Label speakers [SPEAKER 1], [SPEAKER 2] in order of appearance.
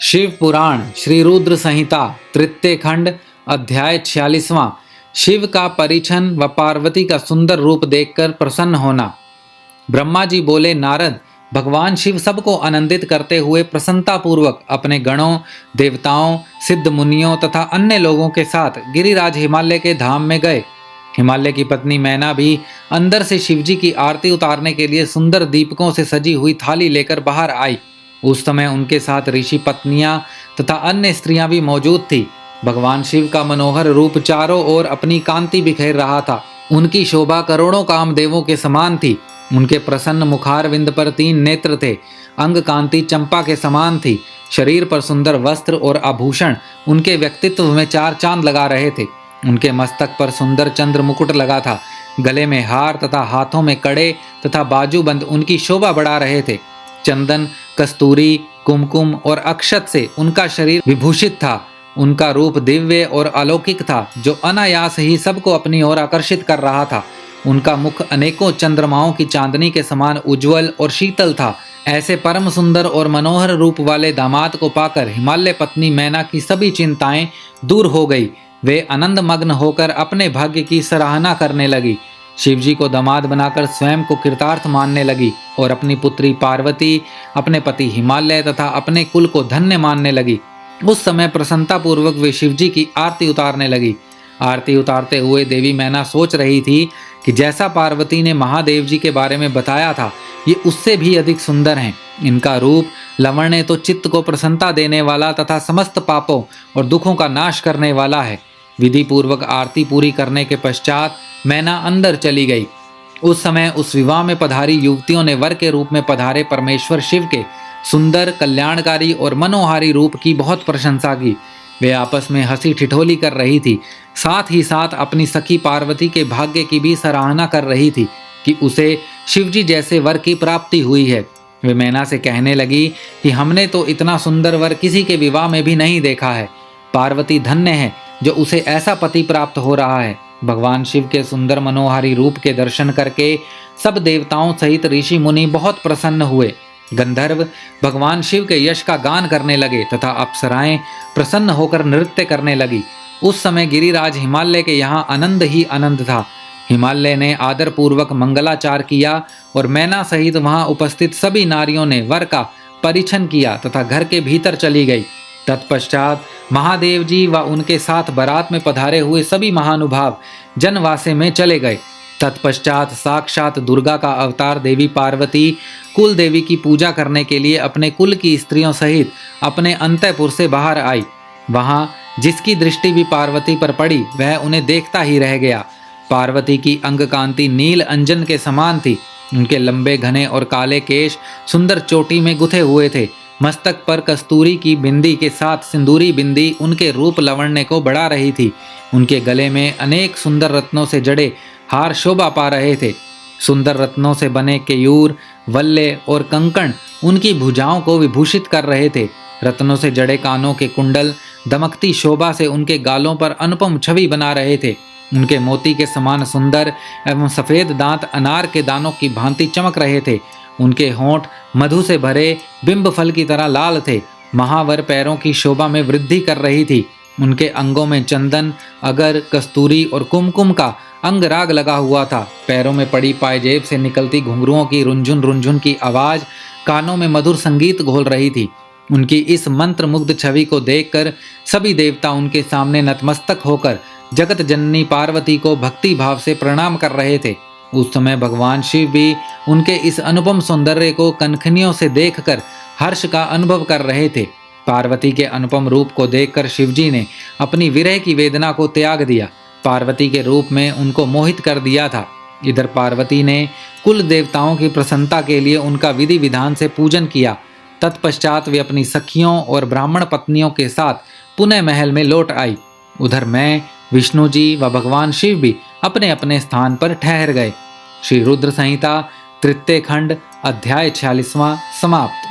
[SPEAKER 1] शिव पुराण श्री रुद्र संहिता तृतीय खंड अध्याय 46वां। शिव का परिछन व पार्वती का सुंदर रूप देखकर प्रसन्न होना। ब्रह्मा जी बोले, नारद, भगवान शिव सबको आनंदित करते हुए प्रसन्नता पूर्वक अपने गणों, देवताओं, सिद्ध मुनियों तथा अन्य लोगों के साथ गिरिराज हिमालय के धाम में गए। हिमालय की पत्नी मैना भी अंदर से शिवजी की आरती उतारने के लिए सुंदर दीपकों से सजी हुई थाली लेकर बाहर आई। उस समय उनके साथ ऋषि पत्नियां तथा अन्य स्त्रियां भी मौजूद थी। भगवान शिव का मनोहर रूप चारों ओर अपनी कांति बिखेर रहा था। उनकी शोभा करोड़ों कामदेवों के समान थी। उनके प्रसन्न मुखारविंद पर 3 नेत्र थे। अंग कांति चंपा के समान थी। शरीर पर सुंदर वस्त्र और आभूषण उनके व्यक्तित्व में 4 चांद लगा रहे थे। उनके मस्तक पर सुंदर चंद्र मुकुट लगा था। गले में हार तथा हाथों में कड़े तथा बाजूबंद उनकी शोभा बढ़ा रहे थे। चंदन, कस्तूरी, कुमकुम और अक्षत से उनका शरीर विभूषित था। उनका रूप दिव्य और अलौकिक था, जो अनायास ही सबको अपनी ओर आकर्षित कर रहा था। उनका मुख अनेकों चंद्रमाओं की चांदनी के समान उज्जवल और शीतल था। ऐसे परम सुंदर और मनोहर रूप वाले दामाद को पाकर हिमालय पत्नी मैना की सभी चिंताएं दूर हो गई। वे आनंद मग्न होकर अपने भाग्य की सराहना करने लगी। शिवजी को दामाद बनाकर स्वयं को कृतार्थ मानने लगी और अपनी पुत्री पार्वती, अपने पति हिमालय तथा अपने कुल को धन्य मानने लगी। उस समय प्रसन्नता पूर्वक वे शिवजी की आरती उतारने लगी। आरती उतारते हुए देवी मैना सोच रही थी कि जैसा पार्वती ने महादेव जी के बारे में बताया था, ये उससे भी अधिक सुंदर हैं। इनका रूप लावण्य तो चित्त को प्रसन्नता देने वाला तथा समस्त पापों और दुखों का नाश करने वाला है। विधि पूर्वक आरती पूरी करने के पश्चात मैना अंदर चली गई। उस समय उस विवाह में पधारी युवतियों ने वर के रूप में पधारे परमेश्वर शिव के सुंदर, कल्याणकारी और मनोहारी रूप की बहुत प्रशंसा की। वे आपस में हंसी ठिठोली कर रही थी। साथ ही साथ अपनी सखी पार्वती के भाग्य की भी सराहना कर रही थी कि उसे शिवजी जैसे वर की प्राप्ति हुई है। वे मैना से कहने लगी कि हमने तो इतना सुंदर वर किसी के विवाह में भी नहीं देखा है। पार्वती धन्य है जो उसे ऐसा पति प्राप्त हो रहा है। भगवान शिव के सुंदर मनोहारी रूप के दर्शन करके सब देवताओं सहित ऋषि मुनि बहुत प्रसन्न हुए। गंधर्व भगवान शिव के यश का गान करने लगे तथा अप्सराएं प्रसन्न होकर नृत्य करने लगी। उस समय गिरिराज हिमालय के यहाँ आनंद ही आनंद था। हिमालय ने आदर पूर्वक मंगलाचार किया और मैना सहित वहां उपस्थित सभी नारियों ने वर का परिछन किया तथा घर के भीतर चली गई। तत्पश्चात महादेव जी व उनके साथ बारात में पधारे हुए सभी महानुभाव जनवासे में चले गए। तत्पश्चात साक्षात दुर्गा का अवतार देवी पार्वती कुल देवी की पूजा करने के लिए अपने कुल की स्त्रियों सहित अपने अंतःपुर से बाहर आई। वहां जिसकी दृष्टि भी पार्वती पर पड़ी वह उन्हें देखता ही रह गया। पार्वती की अंग कांति नील अंजन के समान थी। उनके लंबे घने और काले केश सुंदर चोटी में गुथे हुए थे। मस्तक पर कस्तूरी की बिंदी के साथ सिंदूरी बिंदी उनके रूप लावण्य को बढ़ा रही थी। उनके गले में अनेक सुंदर रत्नों से जड़े हार शोभा पा रहे थे। सुंदर रत्नों से बने केयूर, वल्ले और कंकण उनकी भुजाओं को विभूषित कर रहे थे। रत्नों से जड़े कानों के कुंडल दमकती शोभा से उनके गालों पर अनुपम छवि बना रहे थे। उनके मोती के समान सुंदर एवं सफेद दांत अनार के दानों की भांति चमक रहे थे। उनके होंठ मधु से भरे बिंब फल की तरह लाल थे। महावर पैरों की शोभा में वृद्धि कर रही थी। उनके अंगों में चंदन, अगर, कस्तूरी और कुमकुम का अंगराग लगा हुआ था। पैरों में पड़ी पायजेब से निकलती घुंघरुओं की रुंझुन रुंझुन की आवाज कानों में मधुर संगीत घोल रही थी। उनकी इस मंत्र मुग्ध छवि को देखकर सभी देवता उनके सामने नतमस्तक होकर जगत जननी पार्वती को भक्ति भाव से प्रणाम कर रहे थे। उस समय भगवान शिव भी उनके इस अनुपम सौंदर्य को कनखनियों से देखकर हर्ष का अनुभव कर रहे थे। पार्वती के अनुपम रूप को देखकर शिवजी ने अपनी विरह की वेदना को त्याग दिया। पार्वती के रूप में उनको मोहित कर दिया था। इधर पार्वती ने कुल देवताओं की प्रसन्नता के लिए उनका विधि विधान से पूजन किया। तत्पश्चात वे अपनी सखियों और ब्राह्मण पत्नियों के साथ पुनः महल में लौट आई। उधर मैं, विष्णु जी व भगवान शिव भी अपने अपने स्थान पर ठहर गए। श्री रुद्र संहिता तृतीय खंड अध्याय 46वां समाप्त।